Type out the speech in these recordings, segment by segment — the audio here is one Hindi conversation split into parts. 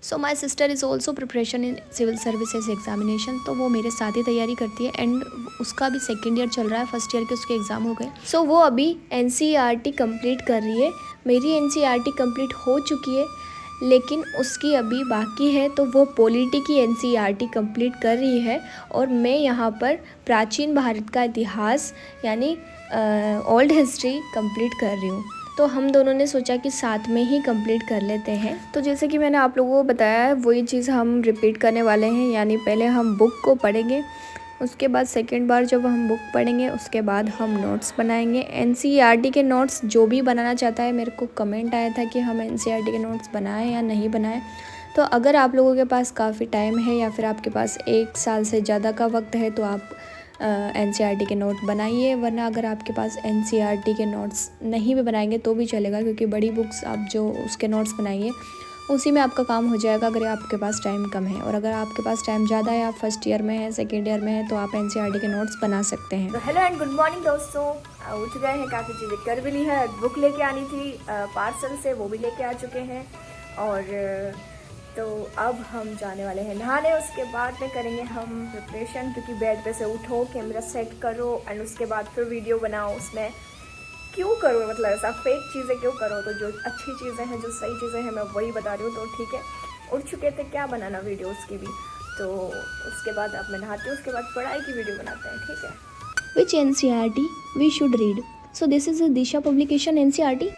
So my sister is also preparation in civil services examination, तो वो मेरे साथ ही तैयारी करती है एंड उसका भी सेकेंड ईयर चल रहा है, फर्स्ट ईयर के उसके एग्ज़ाम हो गए। सो वो अभी NCERT कंप्लीट कर रही है। मेरी NCERT कंप्लीट हो चुकी है लेकिन उसकी अभी बाकी है, तो वो पॉलिटी की NCERT कंप्लीट कर रही है और मैं यहाँ पर प्राचीन भारत का इतिहास यानी ओल्ड हिस्ट्री कंप्लीट कर रही हूँ। तो हम दोनों ने सोचा कि साथ में ही कंप्लीट कर लेते हैं। तो जैसे कि मैंने आप लोगों को बताया है वही चीज़ हम रिपीट करने वाले हैं, यानी पहले हम बुक को पढ़ेंगे, उसके बाद सेकेंड बार जब हम बुक पढ़ेंगे उसके बाद हम नोट्स बनाएंगे। NCERT के नोट्स जो भी बनाना चाहता है, मेरे को कमेंट आया था कि हम NCERT के नोट्स बनाएं या नहीं बनाएं। तो अगर आप लोगों के पास काफ़ी टाइम है या फिर आपके पास 1 साल से ज़्यादा का वक्त है तो आप NCERT के नोट बनाइए, वरना अगर आपके पास NCERT के नोट्स नहीं भी बनाएंगे तो भी चलेगा, क्योंकि बड़ी बुक्स आप जो उसके नोट्स बनाइए उसी में आपका काम हो जाएगा अगर आपके पास टाइम कम है। और अगर आपके पास टाइम ज़्यादा है, आप फर्स्ट ईयर में है, सेकेंड ईयर में है, तो आप NCERT के नोट्स बना सकते हैं। तो हेलो एंड गुड मॉर्निंग दोस्तों, उठ गए हैं, काफ़ी चीज़ें कर भी ली है। बुक लेके आनी थी पार्सल से, वो भी लेके आ चुके हैं। और तो अब हम जाने वाले हैं नहाने, उसके बाद में करेंगे हम प्रिपरेशन, क्योंकि बेड पे से उठो, कैमरा सेट करो एंड उसके बाद फिर वीडियो बनाओ। उसमें क्यों करो, मतलब ऐसा फेक चीज़ें क्यों करो? तो जो अच्छी चीज़ें हैं, जो सही चीज़ें हैं, मैं वही बता रही हूँ। तो ठीक है, उठ चुके थे, क्या बनाना वीडियोस की भी। तो उसके बाद अब मैं नहाती हूँ, उसके बाद पढ़ाई की वीडियो बनाते हैं, ठीक है। Which NCERT we should read? So this is a Disha publication NCERT.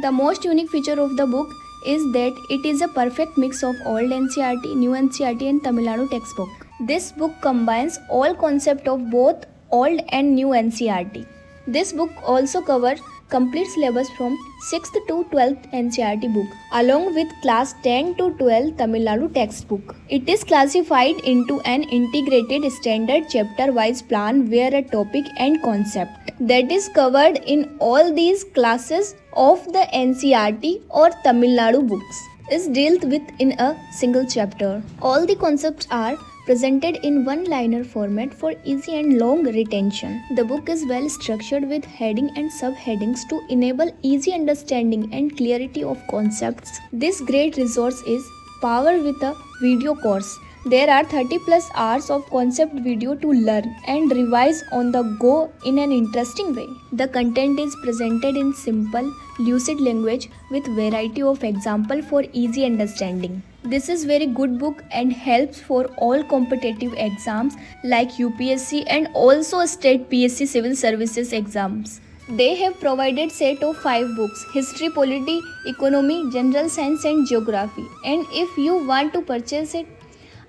The most unique feature of the book is that it is a perfect mix of old NCERT, new NCERT and Tamil Nadu textbook. This book combines all concepts of both old and new NCERT. This book also covers complete syllabus from 6th to 12th NCERT book along with class 10 to 12 Tamil Nadu textbook. It is classified into an integrated standard chapter wise plan where a topic and concept that is covered in all these classes of the NCERT or Tamil Nadu books is dealt with in a single chapter. All the concepts are presented in one-liner format for easy and long retention. The book is well structured with heading and subheadings to enable easy understanding and clarity of concepts. This great resource is powered with a video course. There are 30 plus hours of concept video to learn and revise on the go in an interesting way. The content is presented in simple, lucid language with variety of example for easy understanding. This is very good book and helps for all competitive exams like UPSC and also state PSC civil services exams. They have provided set of 5 books: history, polity, economy, general science and geography. And if you want to purchase it,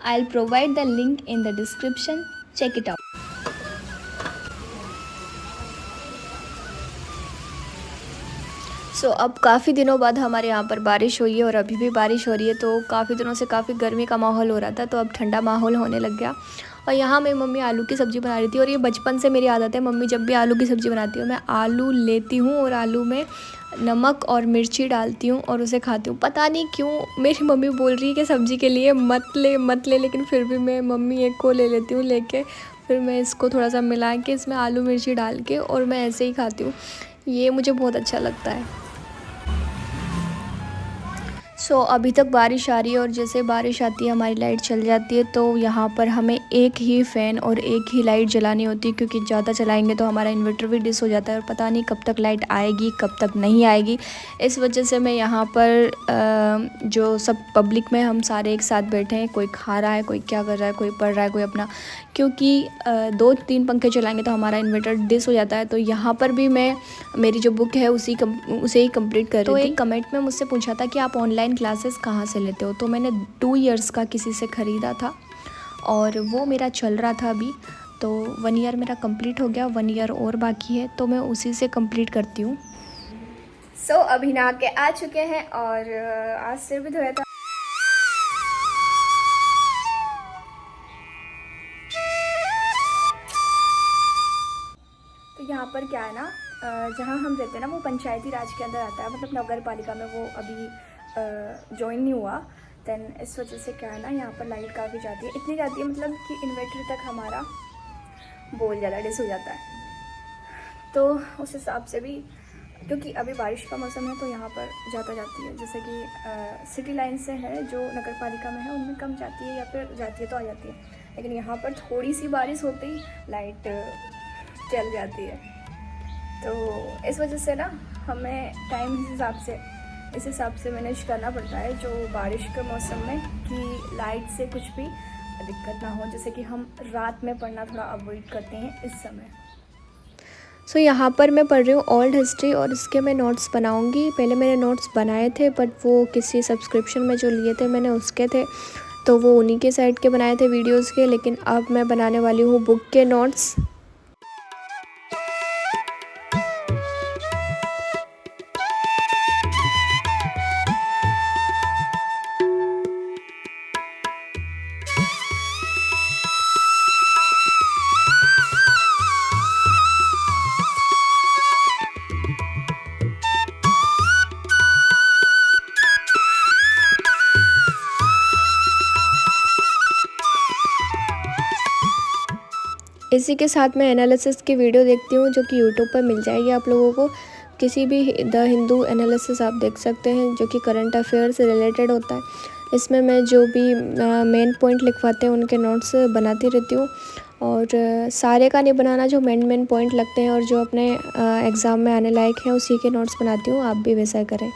I'll provide the link in the description. Check it out. सो अब काफ़ी दिनों बाद हमारे यहाँ पर बारिश हुई है और अभी भी बारिश हो रही है। तो काफ़ी दिनों से काफ़ी गर्मी का माहौल हो रहा था, तो अब ठंडा माहौल होने लग गया। और यहाँ मेरी मम्मी आलू की सब्ज़ी बना रही थी और ये बचपन से मेरी आदत है, मम्मी जब भी आलू की सब्ज़ी बनाती है मैं आलू लेती हूँ और आलू में नमक और मिर्ची डालती हूँ और उसे खाती हूँ। पता नहीं क्यों मेरी मम्मी बोल रही है कि सब्ज़ी के लिए मत ले, लेकिन फिर भी मैं मम्मी एक को ले लेती हूँ, लेके फिर मैं इसको थोड़ा सा मिला के इसमें आलू मिर्ची डाल के और मैं ऐसे ही खाती हूँ। ये मुझे बहुत अच्छा लगता है। सो अभी तक बारिश आ रही है और जैसे बारिश आती है हमारी लाइट चल जाती है। तो यहाँ पर हमें एक ही फ़ैन और एक ही लाइट जलानी होती है, क्योंकि ज़्यादा चलाएंगे तो हमारा इन्वर्टर भी डिस हो जाता है और पता नहीं कब तक लाइट आएगी कब तक नहीं आएगी। इस वजह से मैं यहाँ पर जो सब पब्लिक में हम सारे एक साथ बैठे हैं, कोई खा रहा है, कोई क्या कर रहा है, कोई पढ़ रहा है, कोई अपना, क्योंकि 2-3 पंखे चलाएंगे तो हमारा इन्वर्टर डिस हो जाता है। तो यहाँ पर भी मैं मेरी जो बुक है उसे ही कंप्लीट कर रही थी। तो एक कमेंट में मुझसे पूछा था कि आप ऑनलाइन क्लासेस कहाँ से लेते हो, तो मैंने 2 इयर्स का किसी से ख़रीदा था और वो मेरा चल रहा था अभी। तो 1 ईयर मेरा कंप्लीट हो गया, 1 ईयर और बाकी है, तो मैं उसी से कंप्लीट करती हूँ। सो अभी नहा के आ चुके हैं और आज सिर भी धोया था। तो यहाँ पर क्या है ना, जहाँ हम रहते हैं ना वो पंचायती राज के अंदर आता है, मतलब नगर पालिका में वो अभी ज्वाइन नहीं हुआ। दैन इस वजह से क्या है ना, यहाँ पर लाइट काफ़ी जाती है, इतनी जाती है मतलब कि इन्वर्टर तक हमारा बहुत ज़्यादा डिस हो जाता है। तो उस हिसाब से भी क्योंकि अभी बारिश का मौसम है तो यहाँ पर ज़्यादा जाती है, जैसे कि सिटी लाइन से है जो नगर पालिका में है उनमें कम जाती है या फिर जाती है तो आ जाती है, लेकिन यहाँ पर थोड़ी सी बारिश होते ही लाइट चल जाती है। तो इस वजह से ना हमें टाइम इस हिसाब से मैनेज करना पड़ता है जो बारिश के मौसम में, कि लाइट से कुछ भी दिक्कत ना हो, जैसे कि हम रात में पढ़ना थोड़ा अवॉइड करते हैं इस समय। सो यहाँ पर मैं पढ़ रही हूँ ओल्ड हिस्ट्री और इसके मैं नोट्स बनाऊँगी। पहले मैंने नोट्स बनाए थे बट वो किसी सब्सक्रिप्शन में जो लिए थे मैंने उसके थे, तो वो उन्हीं के साइड के बनाए थे वीडियोस के, लेकिन अब मैं बनाने वाली हूँ बुक के नोट्स। इसी के साथ मैं एनालिसिस की वीडियो देखती हूँ जो कि यूट्यूब पर मिल जाएगी आप लोगों को। किसी भी द हिंदू एनालिसिस आप देख सकते हैं जो कि करंट अफेयर से रिलेटेड होता है। इसमें मैं जो भी मेन पॉइंट लिखवाते हैं उनके नोट्स बनाती रहती हूँ, और सारे का नहीं बनाना, जो मेन पॉइंट लगते हैं और जो अपने एग्ज़ाम में आने लायक हैं उसी के नोट्स बनाती हूँ। आप भी वैसा करें।